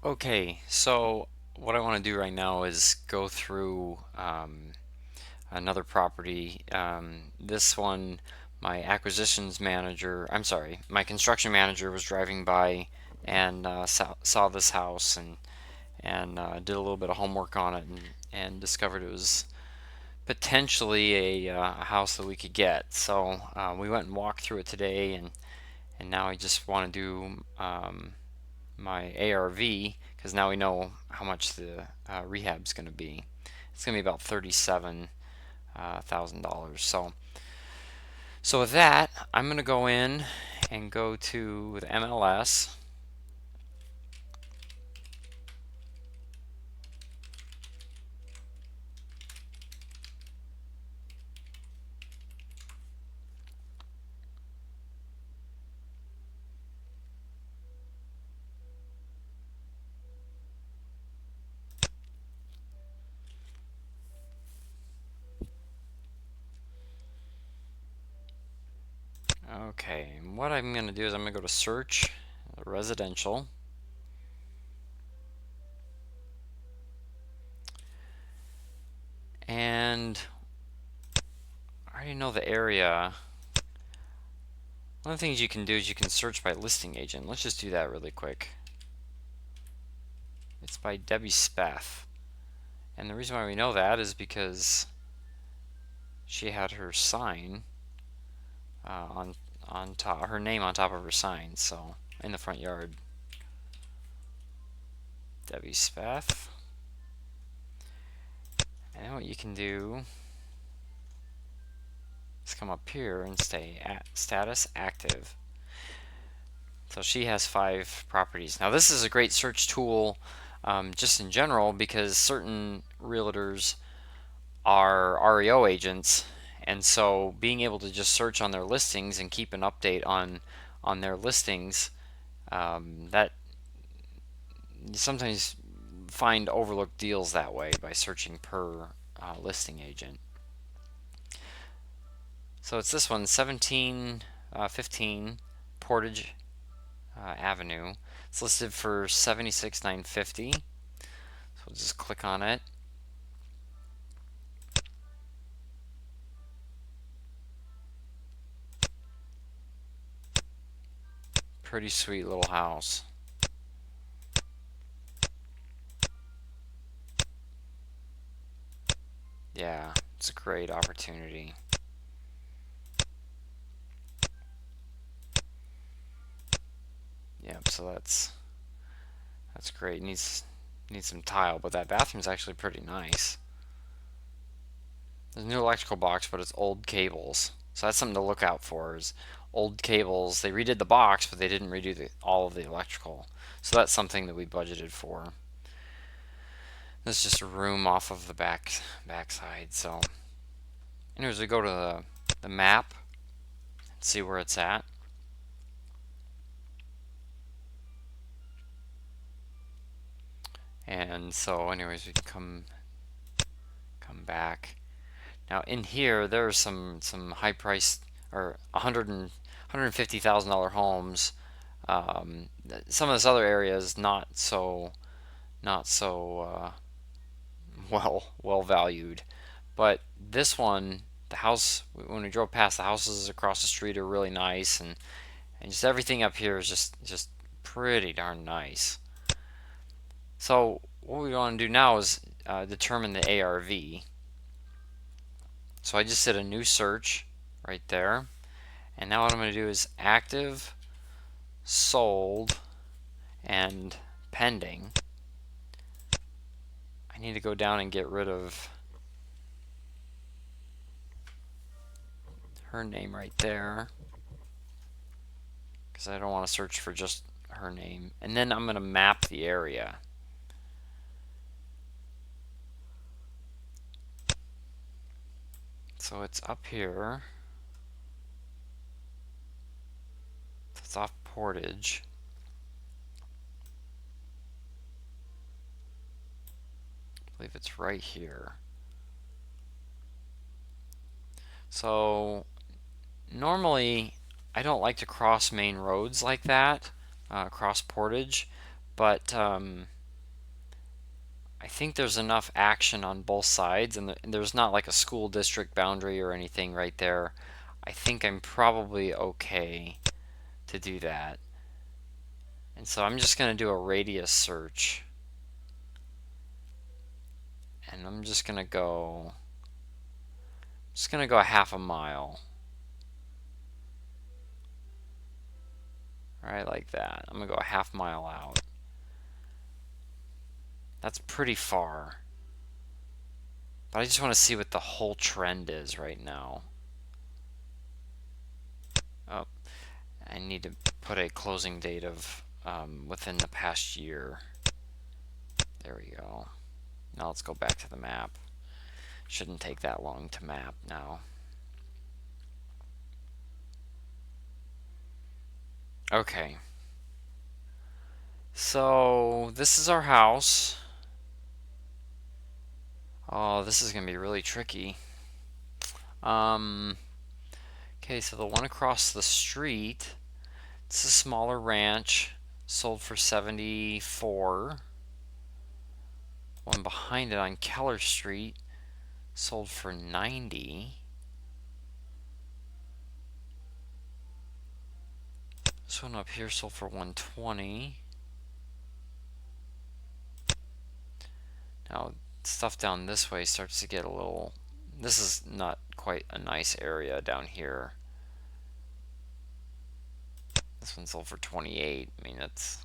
Okay, so what I want to do right now is go through another property. This one, my acquisitions manager, I'm sorry, my construction manager was driving by and saw this house and did a little bit of homework on it and discovered it was potentially a house that we could get. So we went and walked through it today, and now I just want to do my ARV because now we know how much the rehab's going to be. It's going to be about $37,000. So with that, I'm going to go in and go to the MLS. Okay, and what I'm going to do is I'm going to go to search residential. And I already know the area. One of the things you can do is you can search by listing agent. Let's just do that really quick. It's by Debbie Spath. And the reason why we know that is because she had her sign on top, her name on top of her sign, so in the front yard. Debbie Spath. And what you can do is come up here and stay at status active. So she has 5 properties. Now this is a great search tool just in general because certain realtors are REO agents, and so being able to just search on their listings and keep an update on their listings, that you sometimes find overlooked deals that way by searching per listing agent. So it's this one, 1715 Portage Avenue. It's listed for 76,950. So we'll just click on it. Pretty sweet little house. Yeah, it's a great opportunity. Yep, so that's great. Needs some tile, but that bathroom's actually pretty nice. There's a new electrical box, but it's old cables. So that's something to look out for is old cables. They redid the box, but they didn't redo all of the electrical. So that's something that we budgeted for. This is just a room off of the backside. So anyways, we go to the map and see where it's at. And so anyways, we can come back. Now in here, there are some high priced or $150,000 homes. Some of this other areas not so well valued, but this one, the house when we drove past, the houses across the street are really nice, and just everything up here is just pretty darn nice. So what we want to do now is determine the ARV. So I just did a new search right there. And now what I'm going to do is active, sold, and pending. I need to go down and get rid of her name right there because I don't want to search for just her name. And then I'm going to map the area. So it's up here. It's off Portage. I believe it's right here. So normally I don't like to cross main roads like that, cross Portage, but I think there's enough action on both sides, and there's not like a school district boundary or anything right there. I think I'm probably okay to do that. And so I'm just going to do a radius search. And I'm just going to go a half a mile. Right, like that. I'm going to go a half mile out. That's pretty far. But I just want to see what the whole trend is right now. Oh, I need to put a closing date of within the past year. There we go. Now let's go back to the map. Shouldn't take that long to map now. Okay. So this is our house. Oh, this is gonna be really tricky. Okay, so the one across the street, it's a smaller ranch, sold for 74. One behind it on Keller Street, sold for 90. This one up here sold for 120. Now, stuff down this way starts to get a little... This is not quite a nice area down here. This one sold for 28. I mean, that's...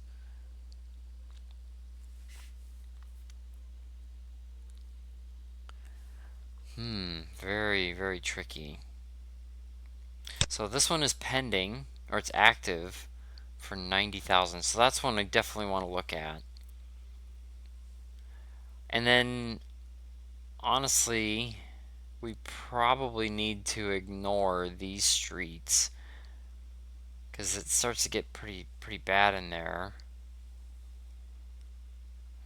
very, very tricky. So this one is pending, or it's active for 90,000. So that's one I definitely want to look at. And then, honestly, we probably need to ignore these streets because it starts to get pretty bad in there.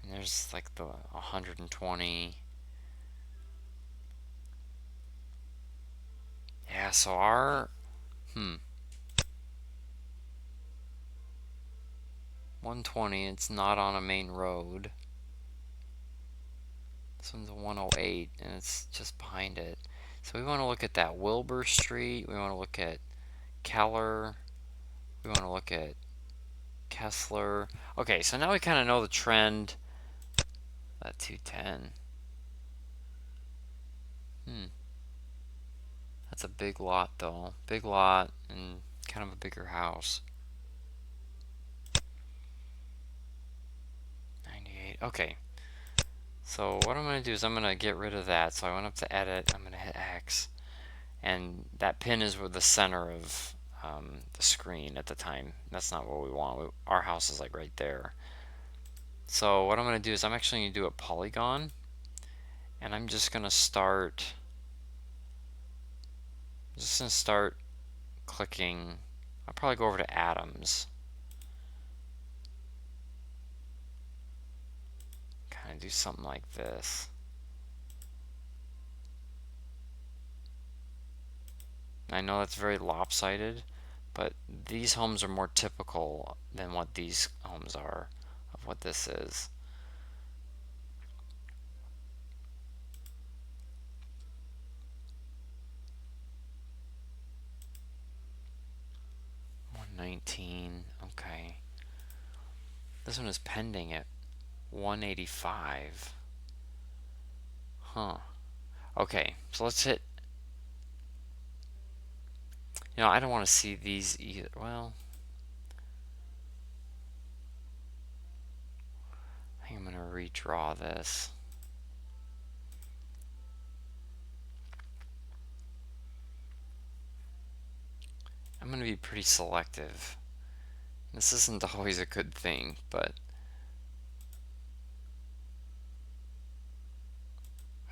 And there's like the 120. Yeah, so our 120, it's not on a main road. This one's a 108 and it's just behind it. So we want to look at that Wilbur Street, we want to look at Keller, we want to look at Kessler. Okay, so now we kind of know the trend. That 210. That's a big lot though. Big lot and kind of a bigger house. 98. Okay. So what I'm going to do is I'm going to get rid of that. So I went up to edit. I'm going to hit X. And that pin is with the center of the screen at the time. That's not what we want. Our house is like right there. So what I'm going to do is I'm actually going to do a polygon. And I'm just going to start clicking. I'll probably go over to atoms. Kind of do something like this. I know that's very lopsided, but these homes are more typical than what these homes are of what this is. $119. Okay. This one is pending at $185. Huh. Okay, so let's hit. I don't want to see these either. Well, I think I'm going to redraw this. I'm going to be pretty selective. This isn't always a good thing, but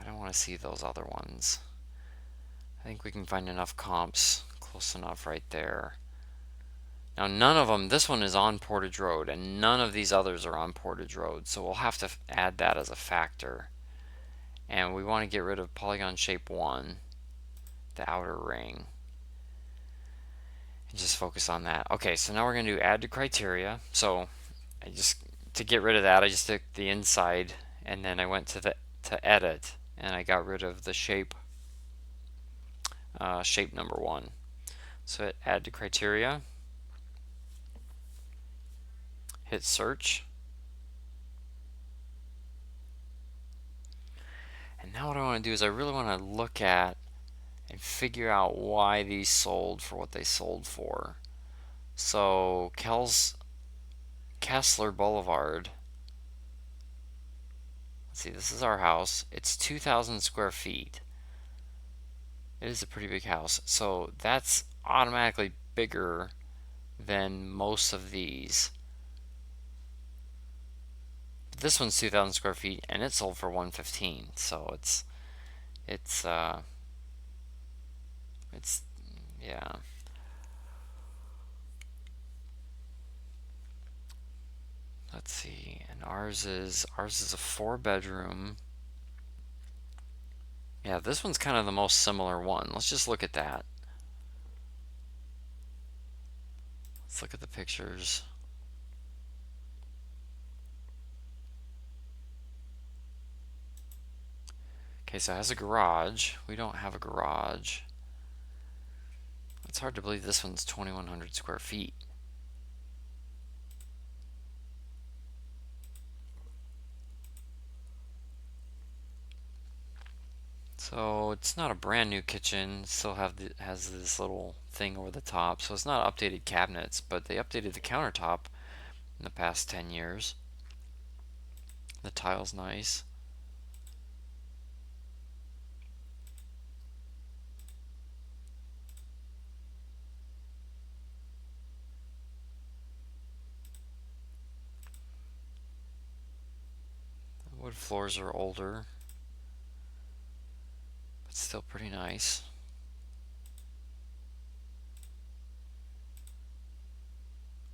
I don't want to see those other ones. I think we can find enough comps close enough right there. Now none of them, this one is on Portage Road, and none of these others are on Portage Road, so we'll have to add that as a factor. And we want to get rid of polygon shape 1, the outer ring, and just focus on that. Okay, so now we're going to do add to criteria. So I just to get rid of that, I just took the inside and then I went to edit and I got rid of the shape number 1. So add to criteria, hit search, and now what I want to do is I really want to look at and figure out why these sold for what they sold for. So Kessler Boulevard, let's see, this is our house. It's 2,000 square feet. It is a pretty big house. So that's automatically bigger than most of these. This one's 2,000 square feet and it sold for 115. So it's yeah. Let's see. And ours is a 4-bedroom. Yeah, this one's kind of the most similar one. Let's just look at that. Let's look at the pictures. Okay, so it has a garage. We don't have a garage. It's hard to believe this one's 2,100 square feet. So it's not a brand new kitchen. It still has this little thing over the top. So it's not updated cabinets, but they updated the countertop in the past 10 years. The tile's nice. The wood floors are older, but still pretty nice.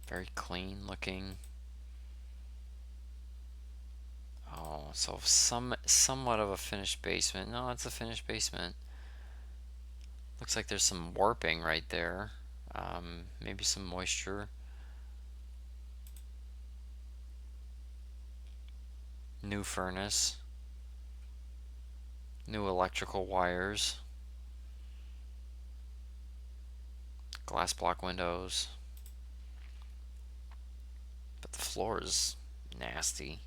Very clean looking. Oh, so somewhat of a finished basement. No, it's a finished basement. Looks like there's some warping right there. Maybe some moisture. New furnace. New electrical wires. Glass block windows. But the floor is nasty.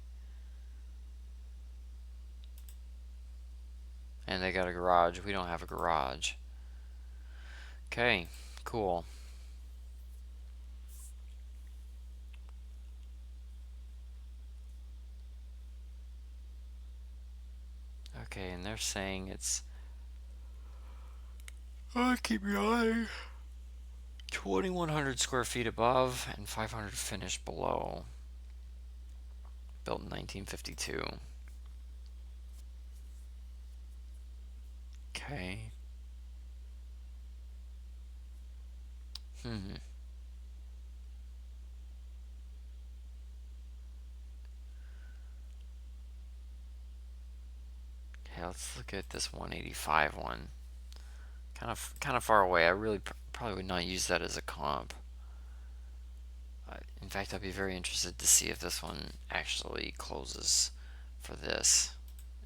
And they got a garage. We don't have a garage. Okay, cool. Okay, and they're saying it's... Oh, keep your eye. 2,100 square feet above and 500 finished below. Built in 1952. Okay. Hmm. Okay, let's look at this 185 one. Kind of far away. I really probably would not use that as a comp. In fact, I'd be very interested to see if this one actually closes for this,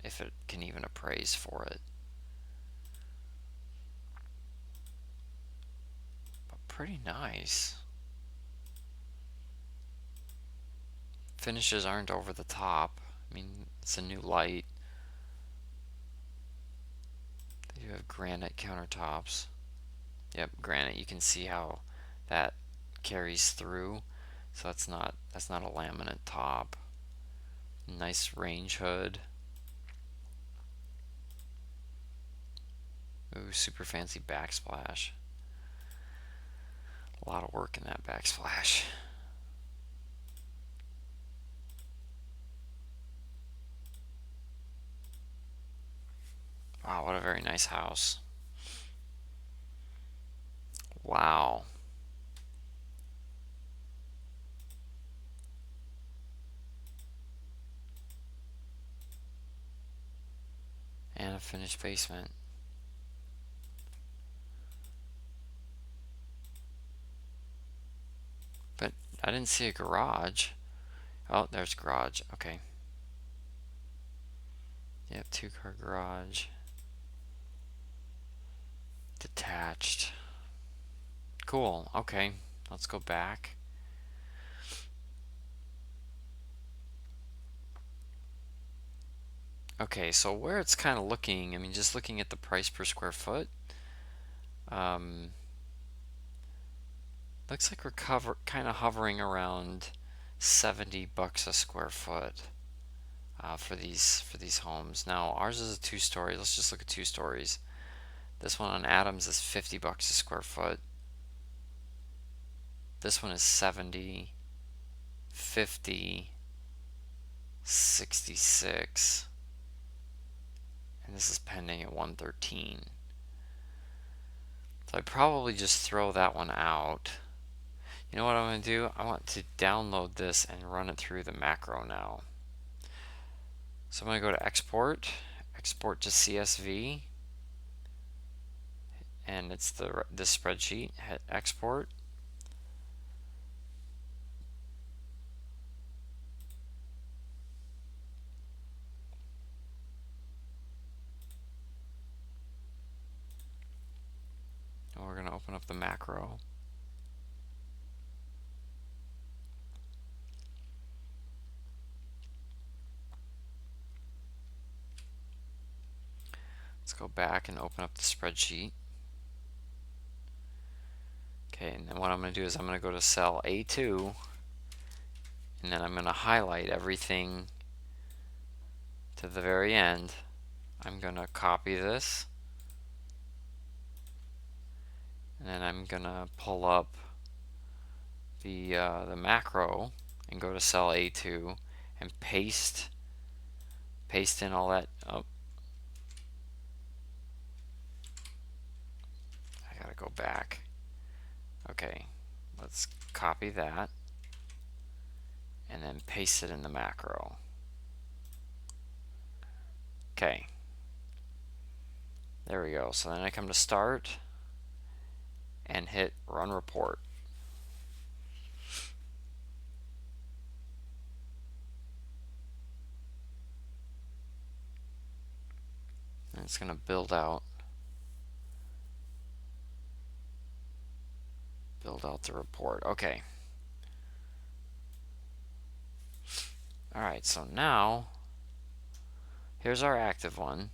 if it can even appraise for it. But pretty nice. Finishes aren't over the top. I mean, it's a new light. They do have granite countertops. Yep, granite. You can see how that carries through. So that's not a laminate top. Nice range hood. Ooh, super fancy backsplash. A lot of work in that backsplash. Wow, what a very nice house. Wow. And a finished basement. But I didn't see a garage. Oh, there's garage. Okay. Yep, 2-car garage. Detached. Cool. Okay. Let's go back. Okay, so where it's kind of looking, I mean, just looking at the price per square foot, um, looks like we're kind of hovering around $70 a square foot for these homes. Now ours is a 2-story. Let's just look at 2 stories. This one on Adams is $50 a square foot. This one is 70, 50, 66, and this is pending at 113. So I'd probably just throw that one out. You know what I'm going to do? I want to download this and run it through the macro now. So I'm going to go to export, export to CSV, and it's this spreadsheet. Hit export. And we're going to open up the macro. Let's go back and open up the spreadsheet. Okay, and then what I'm going to do is I'm going to go to cell A2, and then I'm going to highlight everything to the very end. I'm going to copy this, and then I'm going to pull up the macro and go to cell A2 and paste in all that. Oh, I gotta go back. Okay, let's copy that and then paste it in the macro. Okay, there we go. So then I come to start and hit run report. And it's going to build out the report. Okay. Alright, so now here's our active one.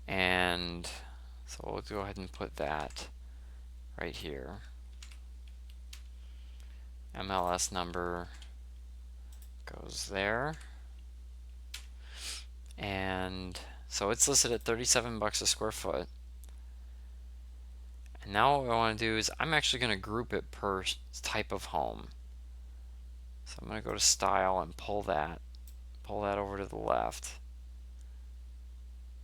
And so we'll go ahead and put that right here. MLS number goes there. And so it's listed at $37 a square foot. And now what I want to do is I'm actually going to group it per type of home. So I'm going to go to style and pull that over to the left.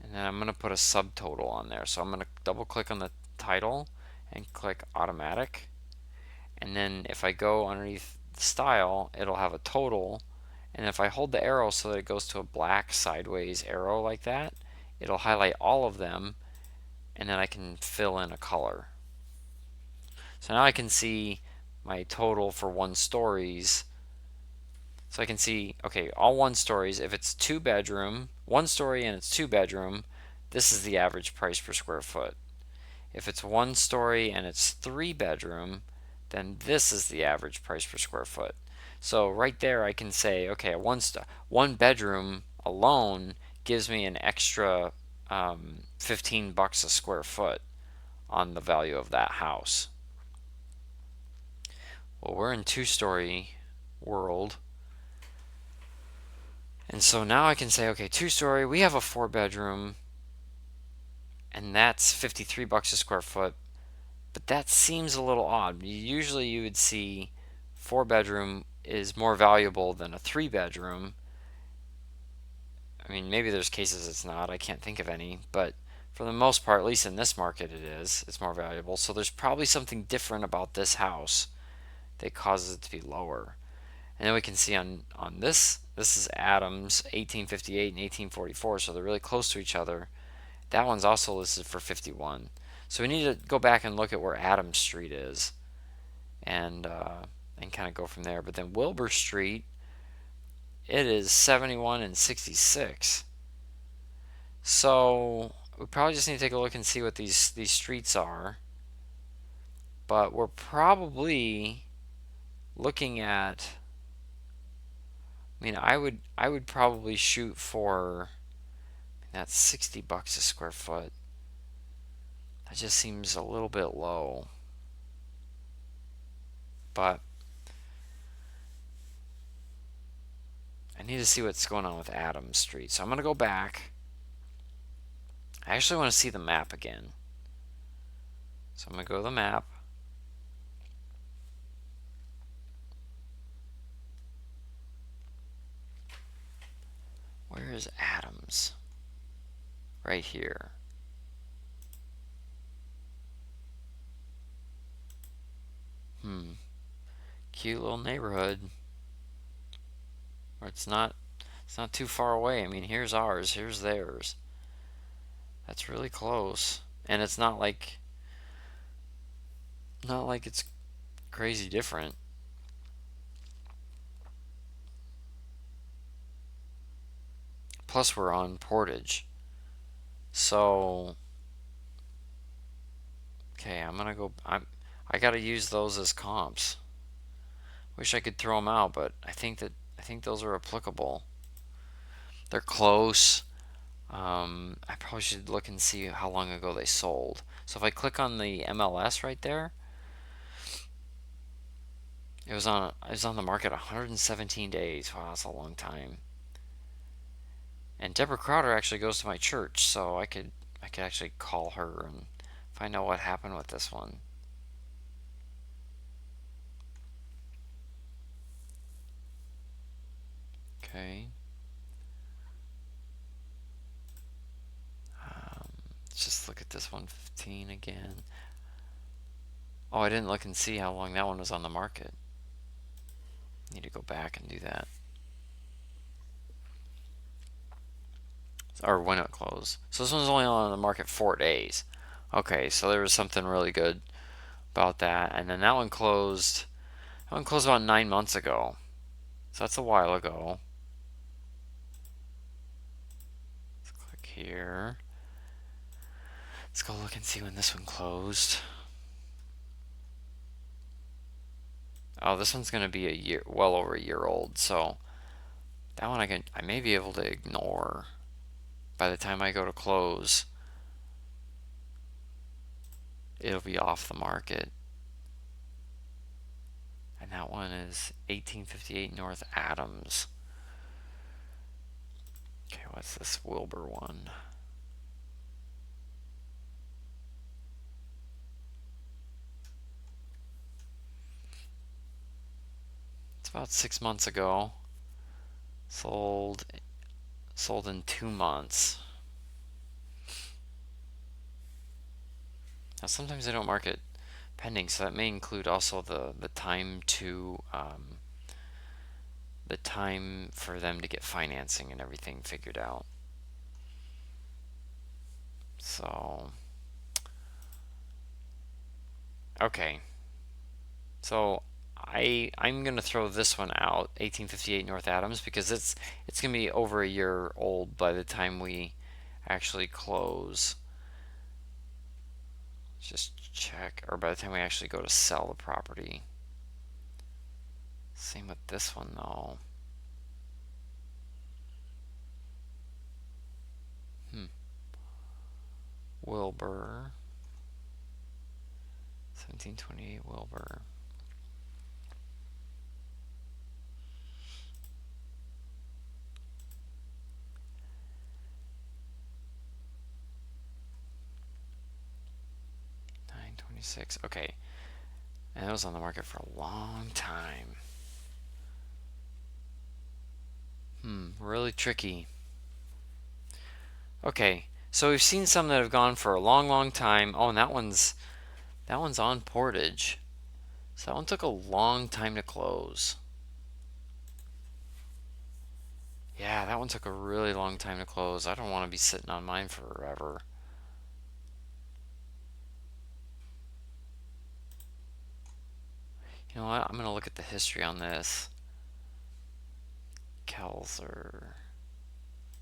And then I'm going to put a subtotal on there. So I'm going to double click on the title and click automatic. And then if I go underneath style, it'll have a total. And if I hold the arrow so that it goes to a black sideways arrow like that, it'll highlight all of them, and then I can fill in a color. So now I can see my total for 1-stories. So I can see, okay, all 1-stories, if it's 2-bedroom, 1-story and it's 2-bedroom, this is the average price per square foot. If it's 1-story and it's 3-bedroom, then this is the average price per square foot. So right there I can say, okay, a 1-bedroom alone gives me an extra $15 a square foot on the value of that house. Well, we're in 2-story world. And so now I can say, okay, 2-story, we have a 4-bedroom, and that's $53 a square foot. But that seems a little odd. Usually you would see 4-bedroom is more valuable than a 3-bedroom. I mean, maybe there's cases it's not. I can't think of any. But for the most part, at least in this market, it is. It's more valuable. So there's probably something different about this house that causes it to be lower. And then we can see on this is Adams 1858 and 1844, so they're really close to each other. That one's also listed for 51. So we need to go back and look at where Adams Street is, and kind of go from there. But then Wilbur Street, it is 71 and 66. So we probably just need to take a look and see what these streets are. But we're probably looking at. I mean, I would probably shoot for. That's $60 a square foot. That just seems a little bit low. But I need to see what's going on with Adams Street. So I'm going to go back. I actually want to see the map again. So I'm going to go to the map. Where is Adams? Right here. Cute little neighborhood. Or it's not too far away. I mean, here's ours, here's theirs. That's really close. And it's not like it's crazy different. Plus we're on Portage. So okay, I gotta use those as comps. Wish I could throw them out, but I think those are applicable. They're close. I probably should look and see how long ago they sold. So if I click on the MLS right there, it was on the market 117 days. Wow, that's a long time. And Deborah Crowder actually goes to my church, so I could actually call her and find out what happened with this one. Okay. Let's just look at this 115 again. Oh, I didn't look and see how long that one was on the market. Need to go back and do that. Or when it closed. So this one's only on the market 4 days. Okay, so there was something really good about that. And then that one closed. That one closed about 9 months ago. So that's a while ago. Let's click here. Let's go look and see when this one closed. Oh, this one's gonna be well over a year old. So that one I may be able to ignore. By the time I go to close, it'll be off the market. And that one is 1858 North Adams. Okay, what's this Wilbur one? It's about 6 months ago. Sold in 2 months. Now sometimes they don't mark it pending, so that may include also the time for them to get financing and everything figured out. So okay, so I'm gonna throw this one out, 1858 North Adams, because it's gonna be over a year old by the time we actually close. Just check, or by the time we actually go to sell the property. Same with this one though. Wilbur, 1728 Wilbur. $926. Okay, and it was on the market for a long time. Really tricky. Okay, so we've seen some that have gone for a long, long time. Oh, and that one's on Portage. So that one took a long time to close. Yeah, that one took a really long time to close. I don't want to be sitting on mine forever. You know what? I'm gonna look at the history on this. Kelzer.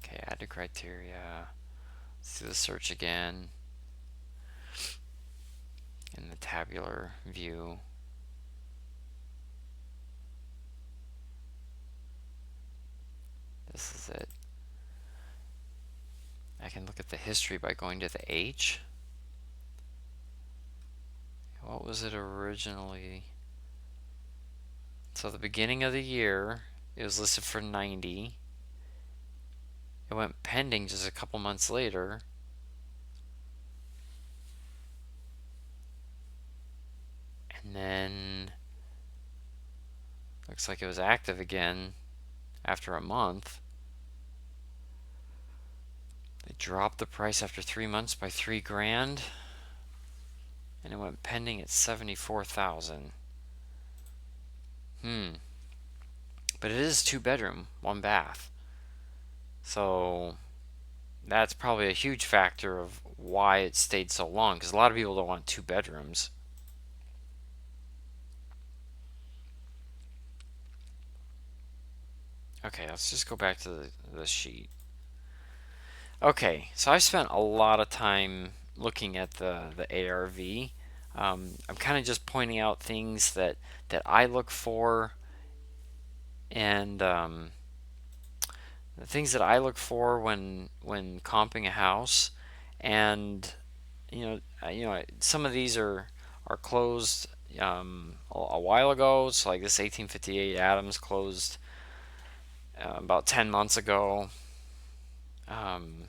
Okay, add to criteria. Let's do the search again in the tabular view. This is it. I can look at the history by going to the H. What was it originally? So the beginning of the year, it was listed for 90. It went pending just a couple months later. And then looks like it was active again after a month. They dropped the price after 3 months by $3,000, and it went pending at 74,000. But it is 2 bedroom, 1 bath. So that's probably a huge factor of why it stayed so long, because a lot of people don't want 2 bedrooms. Okay, let's just go back to the sheet. Okay, so I've spent a lot of time looking at the ARV. I'm kind of just pointing out things that I look for, and the things that I look for when comping a house. And some of these are closed a while ago. So like this 1858 Adams closed about 10 months ago. Um,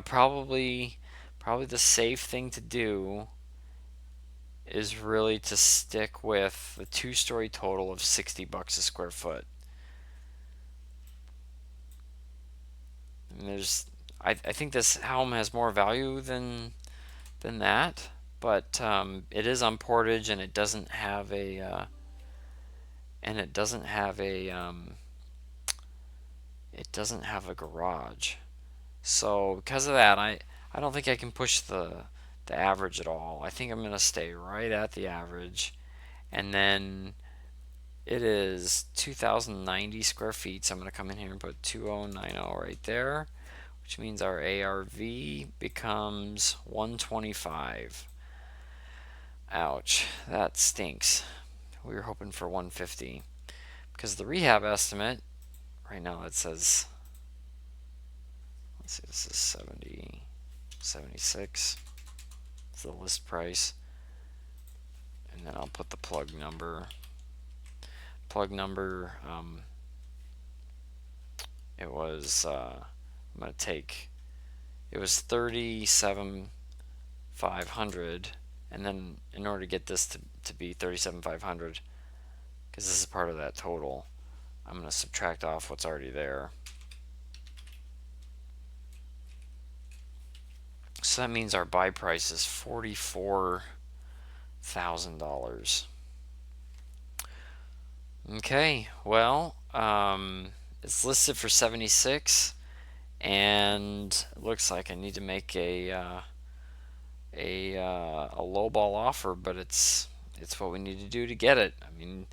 probably the safe thing to do is really to stick with the two-story total of $60 a square foot. And I think this home has more value than that, but it is on Portage, and it doesn't have a garage. So because of that, I don't think I can push the average at all. I think I'm gonna stay right at the average, and then it is 2,090 square feet. So I'm gonna come in here and put 2090 right there, which means our ARV becomes 125. Ouch, that stinks. We were hoping for 150 because the rehab estimate right now it says, let's see, this is 76. It's the list price, and then I'll put the plug number. It was I'm gonna take, it was 37,500, and then in order to get this to be 37,500, because this is part of that total, I'm going to subtract off what's already there. So that means our buy price is $44,000. Okay, well, it's listed for 76, and it looks like I need to make a lowball offer, but it's what we need to do to get it. I mean,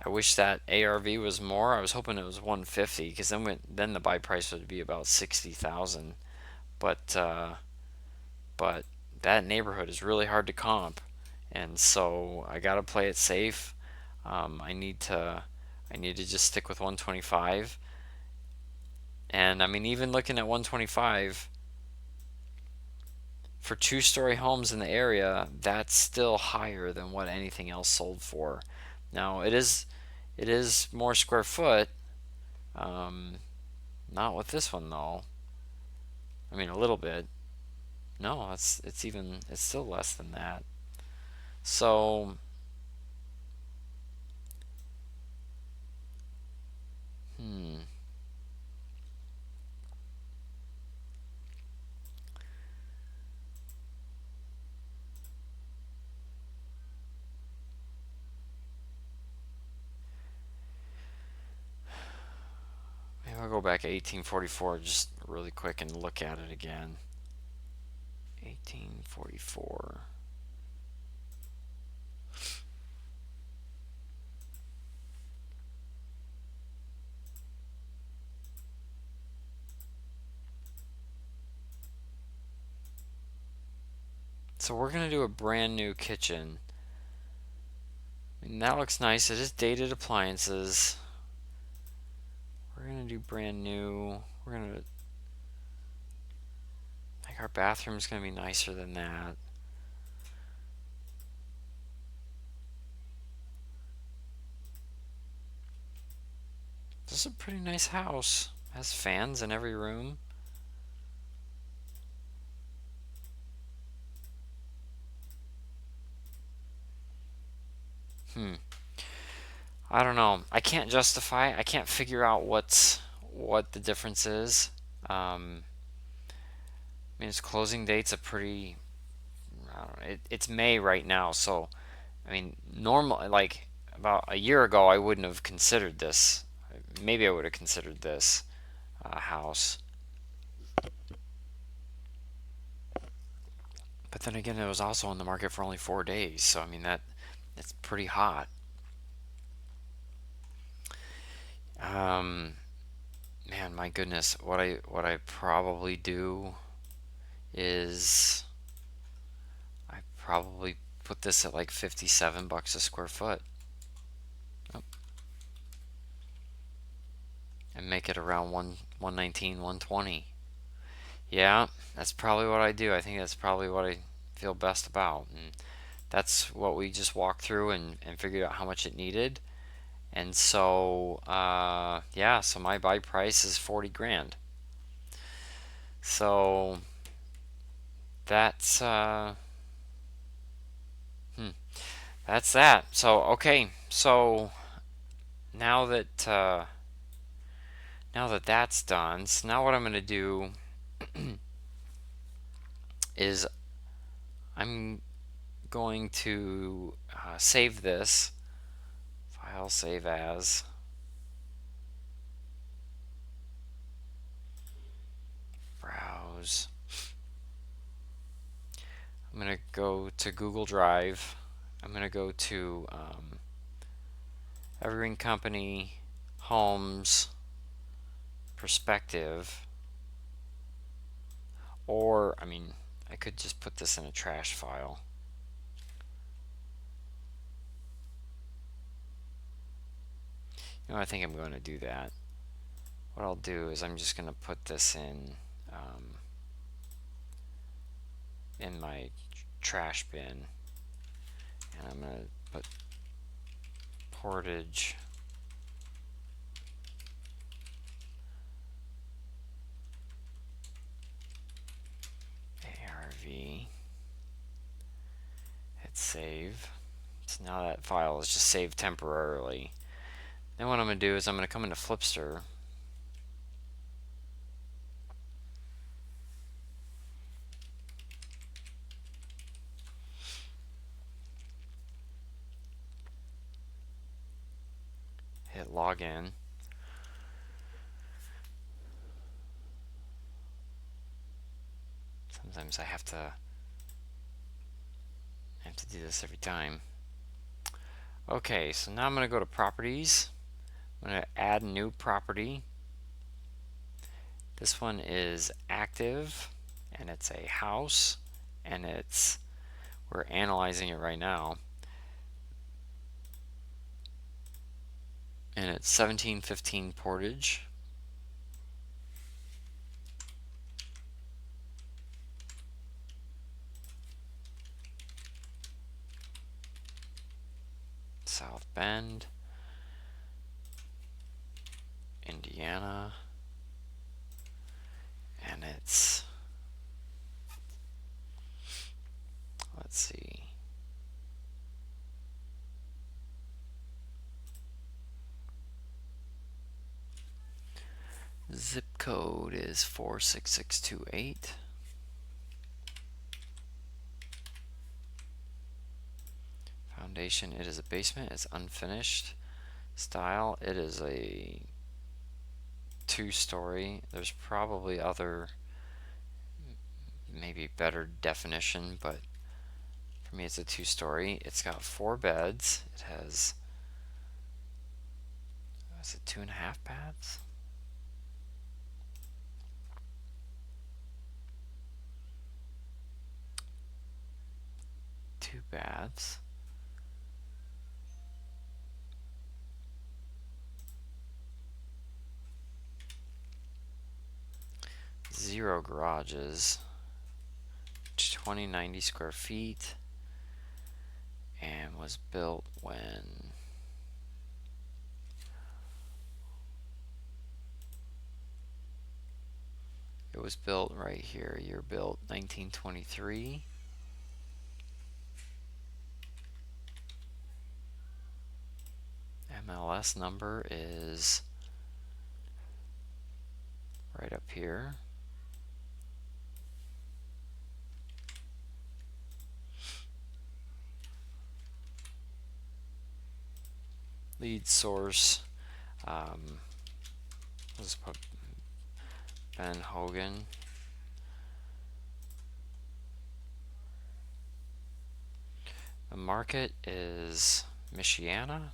I wish that ARV was more. I was hoping it was 150, because then the buy price would be about 60,000. But that neighborhood is really hard to comp, and so I gotta play it safe. I need to just stick with 125. And I mean, even looking at 125 for two-story homes in the area, that's still higher than what anything else sold for. Now it is more square foot. Not with this one though. I mean, a little bit. No, it's still less than that. So, hmm. Maybe I'll go back to 1844 just really quick and look at it again. 1844. So we're gonna do a brand new kitchen. And that looks nice. It is dated appliances. We're gonna do brand new. We're gonna like our bathroom's gonna be nicer than that. This is a pretty nice house. It has fans in every room. Hmm. I don't know. I can't justify. I can't figure out what the difference is. I mean, its closing date's a pretty. I don't know. It's May right now, so I mean, normal like about a year ago, I wouldn't have considered this. Maybe I would have considered this house, but then again, it was also on the market for only 4 days. So I mean that's pretty hot. Um, Man, my goodness, what I probably do is I probably put this at like $57 a square foot. Oh, and make it around 119, 120. Yeah, that's probably what I do. I think that's probably what I feel best about. And that's what we just walked through and figured out how much it needed. And so, yeah, so my buy price is 40 grand. So that's, hmm, that's that. So, okay. So now that, now that that's done, so now what I'm going to do is I'm going to save this. File, save as. Browse. I'm going to go to Google Drive. I'm going to go to Evergreen Company, Homes, Perspective, or, I mean, I could just put this in a trash file. You know, I think I'm going to do that. What I'll do is I'm just going to put this in my trash bin, and I'm going to put Portage ARV. Hit save. So now that file is just saved temporarily. Then what I'm going to do is I'm going to come into Flipster. Hit login. Sometimes I have to do this every time. Okay, so now I'm going to go to properties. I'm going to add new property. This one is active, and it's a house, and we're analyzing it right now, and it's 1715 Portage. South Bend, Indiana, and it's, let's see, zip code is 46628. Foundation, it is a basement, it's unfinished. Style, it is a 2-story. There's probably other, maybe better definition, but for me it's a 2-story. It's got 4 beds. It has, is it 2.5 baths? 2 baths. Zero garages. 2090 square feet. And was built when? It was built right here. Year built 1923. MLS number is right up here. Lead source. Let's put Ben Hogan. The market is Michiana.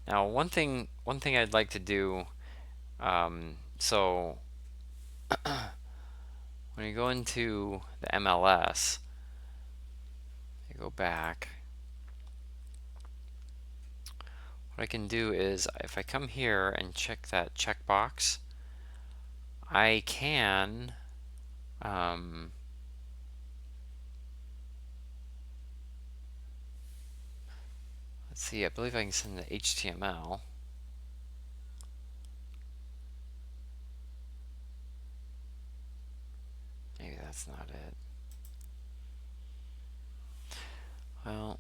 Now, one thing I'd like to do. So when you go into the MLS, you go back. What I can do is, if I come here and check that checkbox, I can let's see, I believe I can send the HTML. Maybe that's not it. Well,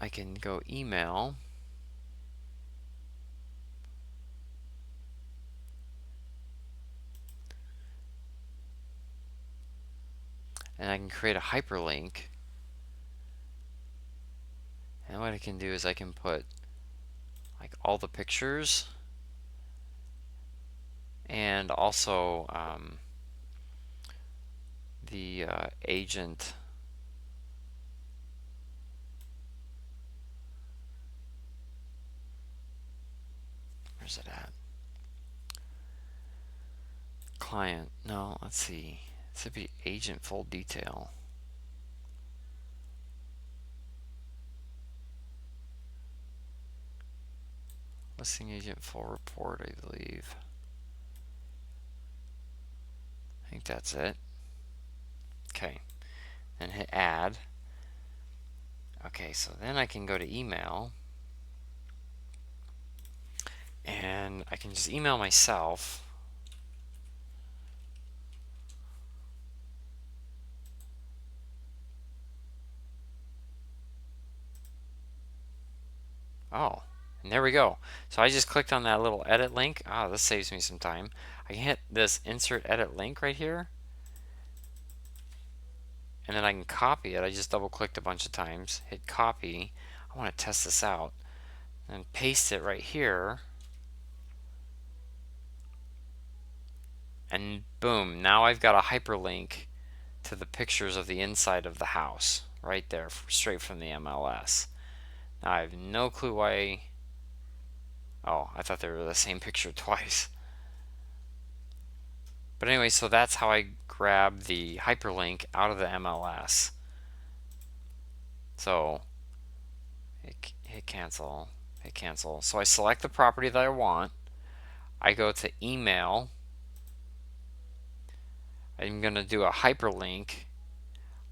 I can go email. And I can create a hyperlink. And what I can do is I can put like all the pictures and also the agent. Where's it at? Client. No, let's see. It should be agent full detail. Listing agent full report, I believe. I think that's it. Okay. And hit add. Okay, so then I can go to email. And I can just email myself. Oh, and there we go. So I just clicked on that little edit link. Ah, this saves me some time. I can hit this insert edit link right here. And then I can copy it. I just double clicked a bunch of times. Hit copy. I want to test this out. And paste it right here. And boom, now I've got a hyperlink to the pictures of the inside of the house right there, straight from the MLS. Now I have no clue why. Oh, I thought they were the same picture twice. But anyway, so that's how I grab the hyperlink out of the MLS. So hit cancel, hit cancel. So I select the property that I want. I go to email. I'm going to do a hyperlink.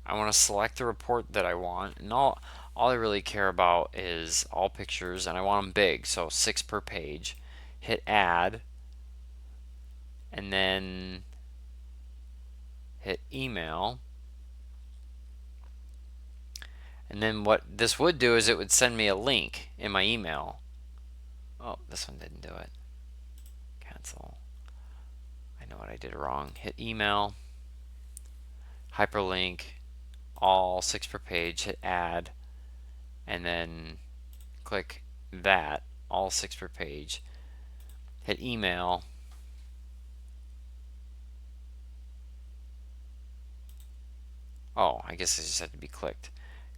I want to select the report that I want, and all I really care about is all pictures, and I want them big, so 6 per page. Hit add, and then hit email. And then what this would do is it would send me a link in my email. Oh, this one didn't do it. Cancel. I know what I did wrong. Hit email, hyperlink, all 6 per page, hit add, and then click that, all 6 per page, hit email. Oh, I guess it just had to be clicked.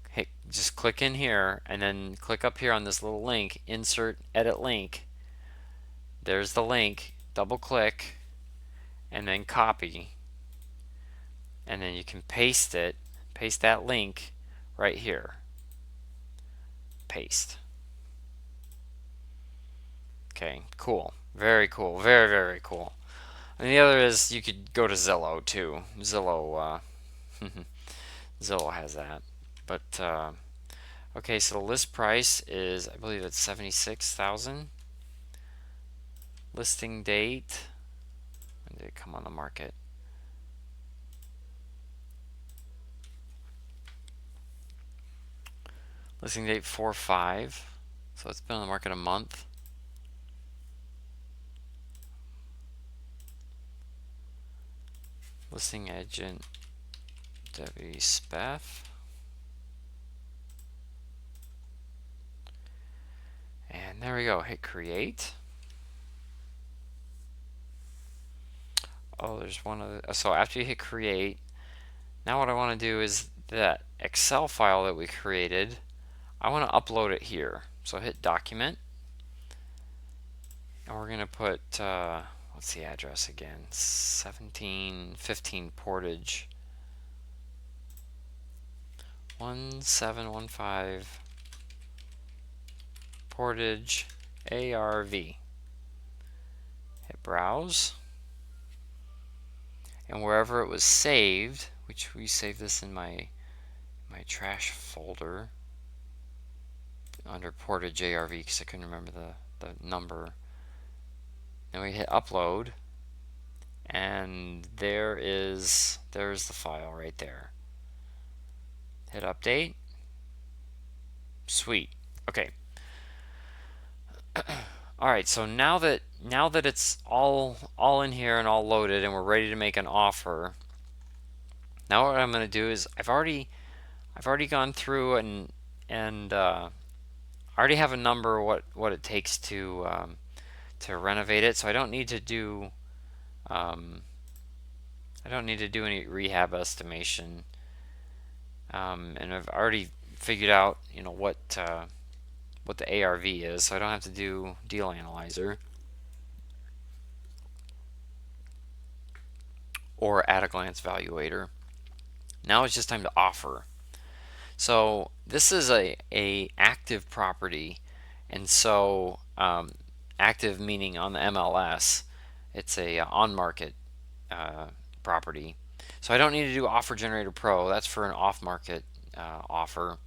Hit, just click in here and then click up here on this little link, insert edit link. There's the link, double click, and then copy. and then you can paste that link right here. Paste. Okay, cool. Very cool. Very, very cool. And the other is you could go to Zillow too. Zillow has that. But okay, so the list price is, I believe it's 76,000. Listing date. When did it come on the market? Listing date 4/5. So it's been on the market a month. Listing agent Debbie Spath. And there we go. Hit create. Oh, there's one other. So after you hit create, now what I want to do is that Excel file that we created, I want to upload it here. So hit document, and we're going to put, what's the address again? 1715 Portage. 1715 Portage ARV. Hit browse. And wherever it was saved, which we saved this in my trash folder under Portage ARV because I couldn't remember the number. Then we hit upload, and there's the file right there. Hit update. Sweet. Okay. All right, so now that it's all in here and all loaded and we're ready to make an offer, now what I'm going to do is I've already gone through and I already have a number what it takes to renovate it, so I don't need to do any rehab estimation, and I've already figured out what the ARV is, so I don't have to do deal analyzer or at a glance valuator. Now it's just time to offer. So this is a active property, and so active meaning on the MLS. It's a on market property. So I don't need to do Offer Generator Pro. That's for an off market offer.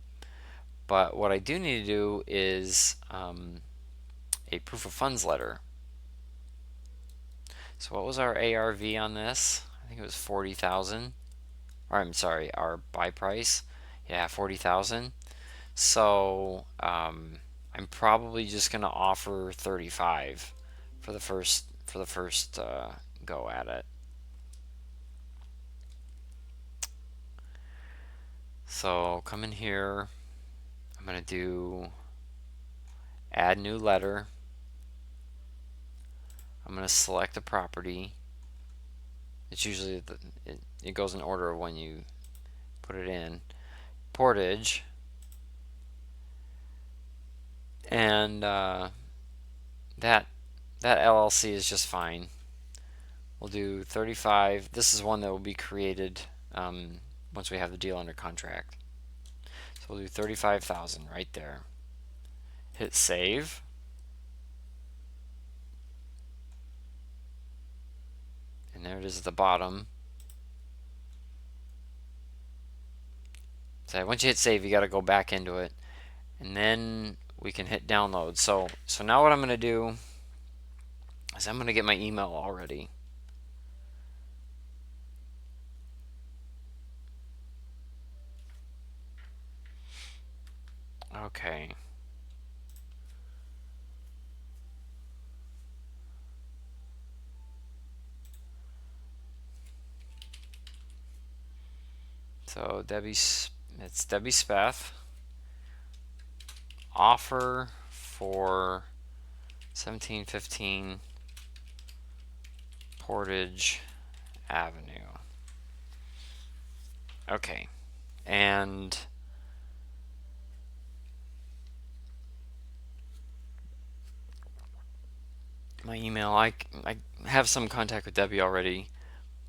But what I do need to do is a proof of funds letter. So what was our ARV on this? I think it was 40,000. Or I'm sorry, our buy price. Yeah, 40,000. So I'm probably just gonna offer 35 for the first go at it. So come in here. I'm gonna do add new letter. I'm gonna select a property. It's usually it goes in order of when you put it in. Portage. And that LLC is just fine. We'll do 35. This is one that will be created once we have the deal under contract. So we'll do 35,000 right there. Hit save. And there it is at the bottom. So once you hit save, you got to go back into it, and then we can hit download. So now what I'm going to do is I'm going to get my email already. Okay. So it's Debbie Spath. Offer for 1715 Portage Avenue. Okay. And my email, I have some contact with Debbie already,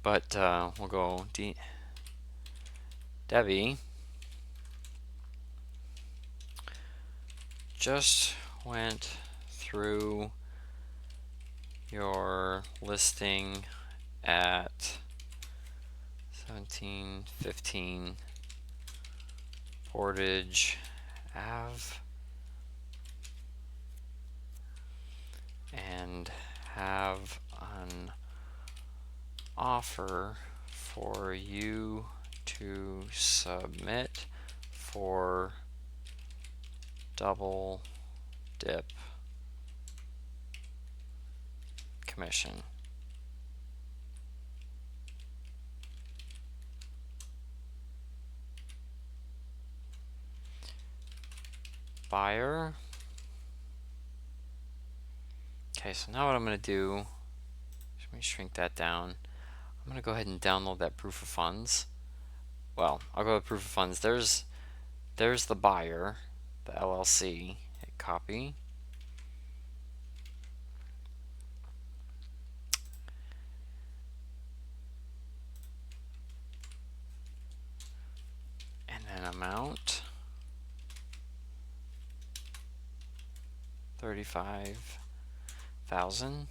but we'll go Debbie just went through your listing at 1715 Portage Ave and have an offer for you to submit for double dip commission. Buyer. Okay, so now what I'm going to do, let me shrink that down. I'm going to go ahead and download that proof of funds. Well, I'll go with proof of funds. There's the buyer, the LLC. Hit copy. And then amount 35,000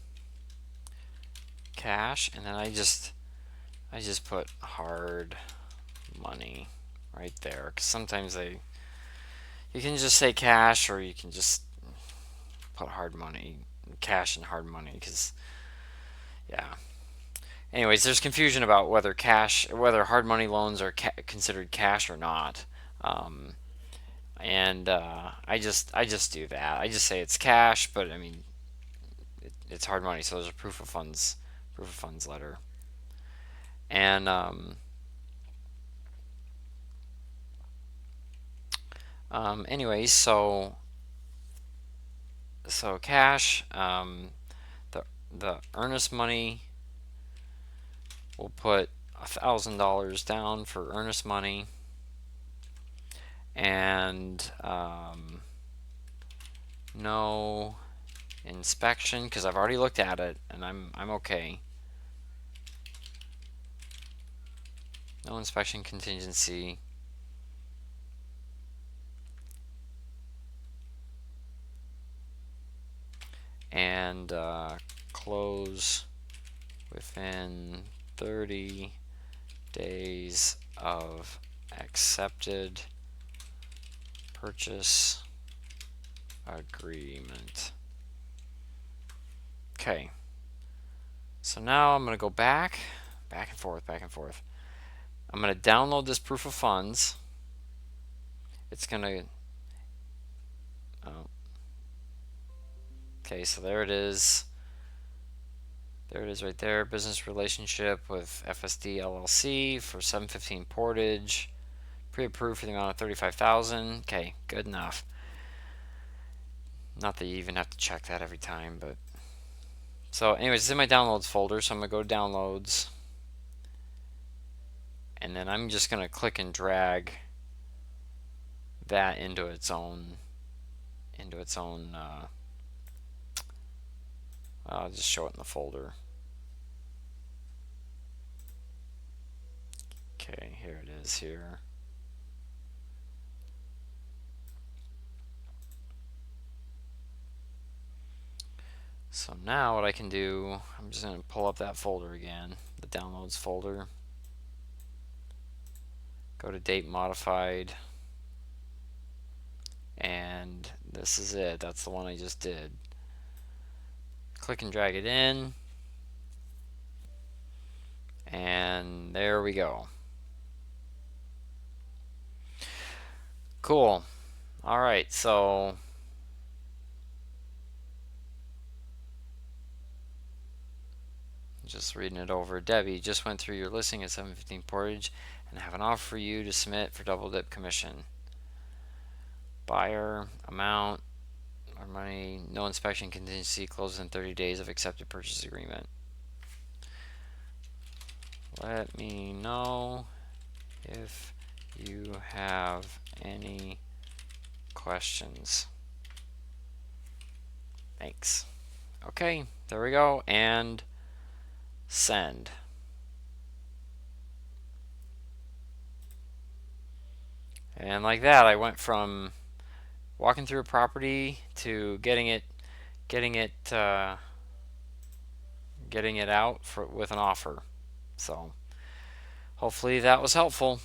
cash, and then I just put hard money right there, because sometimes you can just say cash, or you can just put hard money, cash and hard money, because yeah. Anyways, there's confusion about whether hard money loans are considered cash or not. And I just do that. I just say it's cash, but I mean it's hard money. So there's a proof of funds letter. And anyways, so cash. The earnest money. We'll put $1,000 down for earnest money, and no inspection, because I've already looked at it and I'm okay. No inspection contingency. And close within 30 days of accepted purchase agreement. Okay. So now I'm going to go back and forth. I'm going to download this proof of funds. It's going to... Oh. Okay, so there it is. There it is right there. Business relationship with FSD LLC for 715 Portage. Pre-approved for the amount of 35,000. Okay, good enough. Not that you even have to check that every time, but... So anyways, it's in my downloads folder, so I'm going to go to downloads. And then I'm just going to click and drag that into its own... I'll just show it in the folder. Okay, here it is here. So now what I can do, I'm just going to pull up that folder again, the downloads folder. Go to date modified. And this is it. That's the one I just did. Click and drag it in. And there we go. Cool. Alright, so just reading it over. Debbie just went through your listing at 715 Portage and have an offer for you to submit for double dip commission. Buyer, amount, or money, no inspection contingency, closes in 30 days of accepted purchase agreement. Let me know if you have any questions. Thanks. Okay, there we go, and send. And like that, I went from walking through a property to getting it, getting it out for with an offer. So hopefully that was helpful.